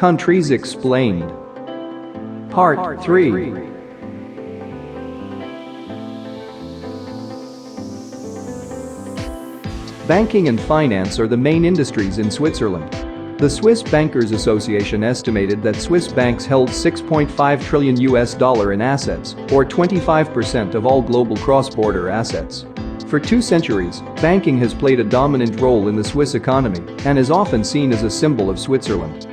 Countries Explained. Part 3. Banking and finance are the main industries in Switzerland. The Swiss Bankers Association estimated that Swiss banks held $6.5 trillion in assets, or 25% of all global cross-border assets. For 2 centuries, banking has played a dominant role in the Swiss economy and is often seen as a symbol of Switzerland.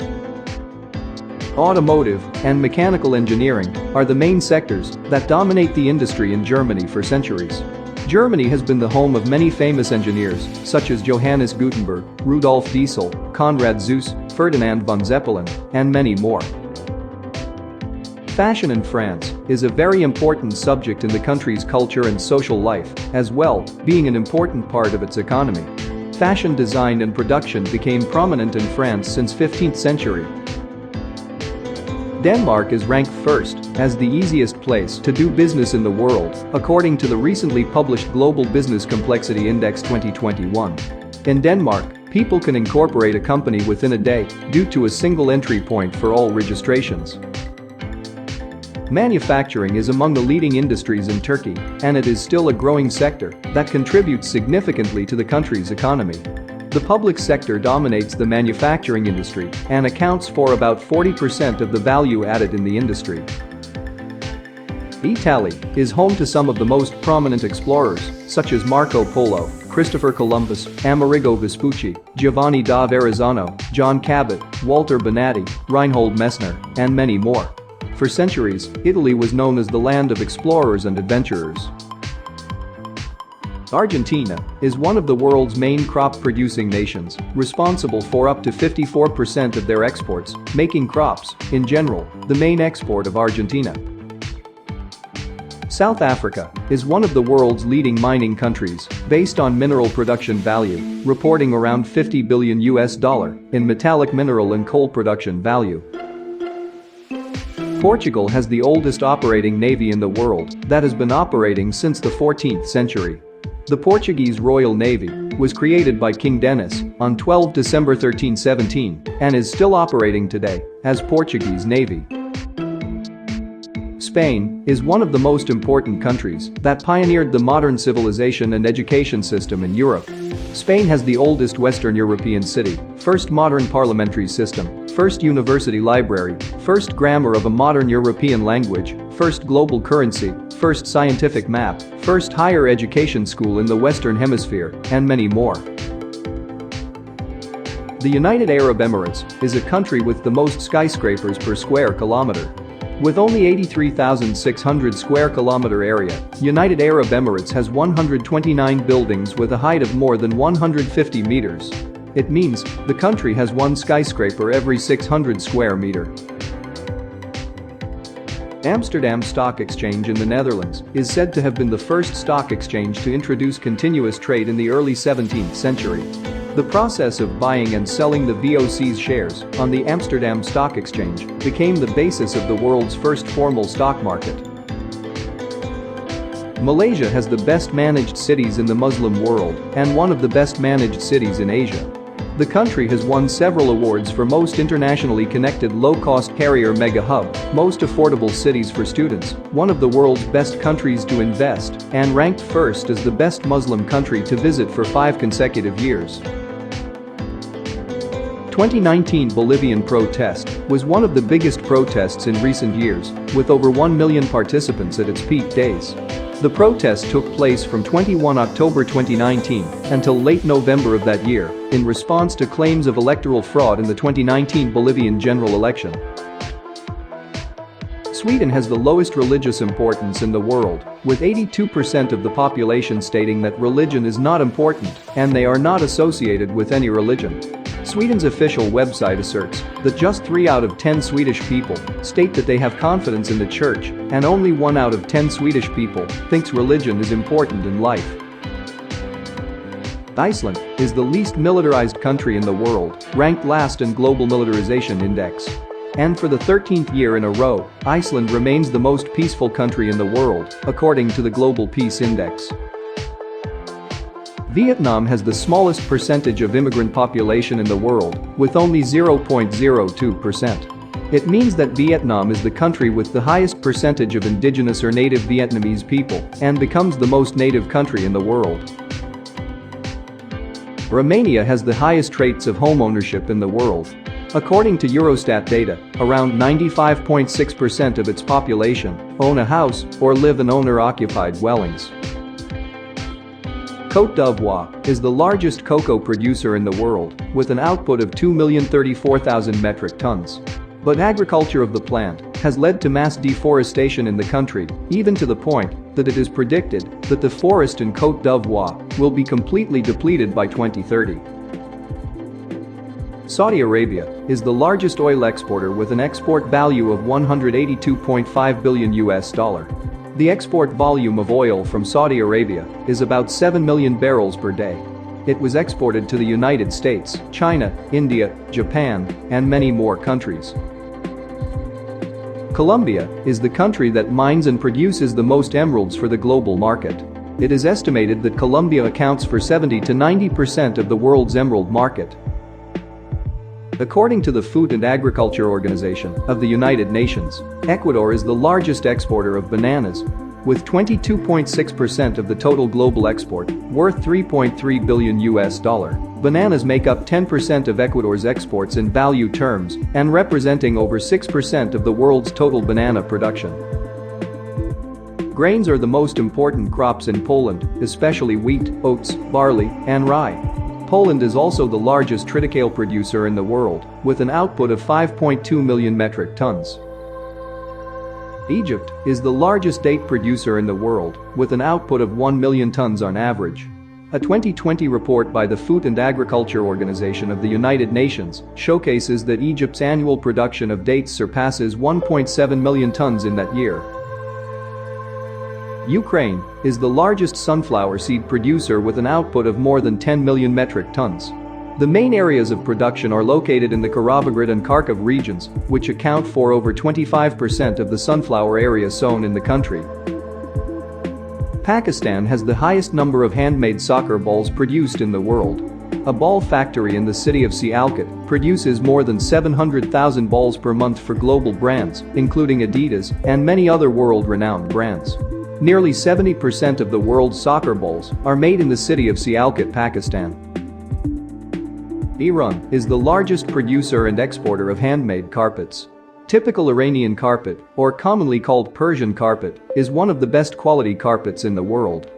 Automotive and mechanical engineering are the main sectors that dominate the industry in Germany for centuries. Germany has been the home of many famous engineers such as Johannes Gutenberg, Rudolf Diesel, Konrad Zuse, Ferdinand von Zeppelin, and many more. Fashion in France is a very important subject in the country's culture and social life, as well, being an important part of its economy. Fashion design and production became prominent in France since 15th century. Denmark is ranked first as the easiest place to do business in the world, according to the recently published Global Business Complexity Index 2021. In Denmark, people can incorporate a company within a day due to a single entry point for all registrations. Manufacturing is among the leading industries in Turkey, and it is still a growing sector that contributes significantly to the country's economy. The public sector dominates the manufacturing industry and accounts for about 40% of the value added in the industry. Italy is home to some of the most prominent explorers, such as Marco Polo, Christopher Columbus, Amerigo Vespucci, Giovanni da Verrazzano, John Cabot, Walter Bonatti, Reinhold Messner, and many more. For centuries, Italy was known as the land of explorers and adventurers. Argentina is one of the world's main crop-producing nations, responsible for up to 54% of their exports, making crops, in general, the main export of Argentina. South Africa is one of the world's leading mining countries, based on mineral production value, reporting around $50 billion in metallic mineral and coal production value. Portugal has the oldest operating navy in the world that has been operating since the 14th century. The Portuguese Royal Navy was created by King Denis on 12 December 1317 and is still operating today as Portuguese Navy. Spain is one of the most important countries that pioneered the modern civilization and education system in Europe. Spain has the oldest Western European city, first modern parliamentary system, first university library, first grammar of a modern European language, first global currency, first scientific map, first higher education school in the Western Hemisphere, and many more. The United Arab Emirates is a country with the most skyscrapers per square kilometer. With only 83,600 square kilometer area, United Arab Emirates has 129 buildings with a height of more than 150 meters. It means the country has one skyscraper every 600 square meter. Amsterdam Stock Exchange in the Netherlands is said to have been the first stock exchange to introduce continuous trade in the early 17th century. The process of buying and selling the VOC's shares on the Amsterdam Stock Exchange became the basis of the world's first formal stock market. Malaysia has the best managed cities in the Muslim world and one of the best managed cities in Asia. The country has won several awards for most internationally connected low-cost carrier mega hub, most affordable cities for students, one of the world's best countries to invest, and ranked first as the best Muslim country to visit for 5 consecutive years. 2019 Bolivian protest was one of the biggest protests in recent years, with over 1 million participants at its peak days. The protest took place from 21 October 2019 until late November of that year, in response to claims of electoral fraud in the 2019 Bolivian general election. Sweden has the lowest religious importance in the world, with 82% of the population stating that religion is not important and they are not associated with any religion. Sweden's official website asserts that just 3 out of 10 Swedish people state that they have confidence in the church, and only 1 out of 10 Swedish people thinks religion is important in life. Iceland is the least militarized country in the world, ranked last in Global Militarization Index. And for the 13th year in a row, Iceland remains the most peaceful country in the world, according to the Global Peace Index. Vietnam has the smallest percentage of immigrant population in the world, with only 0.02%. It means that Vietnam is the country with the highest percentage of indigenous or native Vietnamese people and becomes the most native country in the world. Romania has the highest rates of homeownership in the world. According to Eurostat data, around 95.6% of its population own a house or live in owner-occupied dwellings. Côte d'Ivoire is the largest cocoa producer in the world, with an output of 2,034,000 metric tons. But agriculture of the plant has led to mass deforestation in the country, even to the point that it is predicted that the forest in Côte d'Ivoire will be completely depleted by 2030. Saudi Arabia is the largest oil exporter with an export value of $182.5 billion. The export volume of oil from Saudi Arabia is about 7 million barrels per day. It was exported to the United States, China, India, Japan, and many more countries. Colombia is the country that mines and produces the most emeralds for the global market. It is estimated that Colombia accounts for 70 to 90% of the world's emerald market. According to the Food and Agriculture Organization of the United Nations, Ecuador is the largest exporter of bananas, with 22.6% of the total global export, worth $3.3 billion. Bananas make up 10% of Ecuador's exports in value terms and representing over 6% of the world's total banana production. Grains are the most important crops in Poland, especially wheat, oats, barley, and rye. Poland is also the largest triticale producer in the world, with an output of 5.2 million metric tons. Egypt is the largest date producer in the world, with an output of 1 million tons on average. A 2020 report by the Food and Agriculture Organization of the United Nations showcases that Egypt's annual production of dates surpasses 1.7 million tons in that year. Ukraine is the largest sunflower seed producer with an output of more than 10 million metric tons. The main areas of production are located in the Kirovograd and Kharkiv regions, which account for over 25% of the sunflower area sown in the country. Pakistan has the highest number of handmade soccer balls produced in the world. A ball factory in the city of Sialkot produces more than 700,000 balls per month for global brands, including Adidas and many other world-renowned brands. Nearly 70% of the world's soccer balls are made in the city of Sialkot, Pakistan. Iran is the largest producer and exporter of handmade carpets. Typical Iranian carpet, or commonly called Persian carpet, is one of the best quality carpets in the world.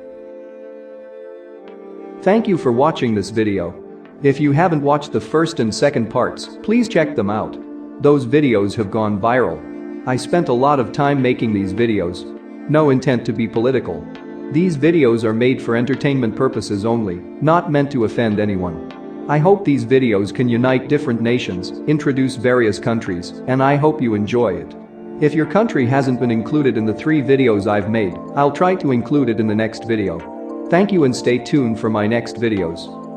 Thank you for watching this video. If you haven't watched the first and second parts, please check them out. Those videos have gone viral. I spent a lot of time making these videos. No intent to be political. These videos are made for entertainment purposes only, not meant to offend anyone. I hope these videos can unite different nations, introduce various countries, and I hope you enjoy it. If your country hasn't been included in the 3 videos I've made, I'll try to include it in the next video. Thank you and stay tuned for my next videos.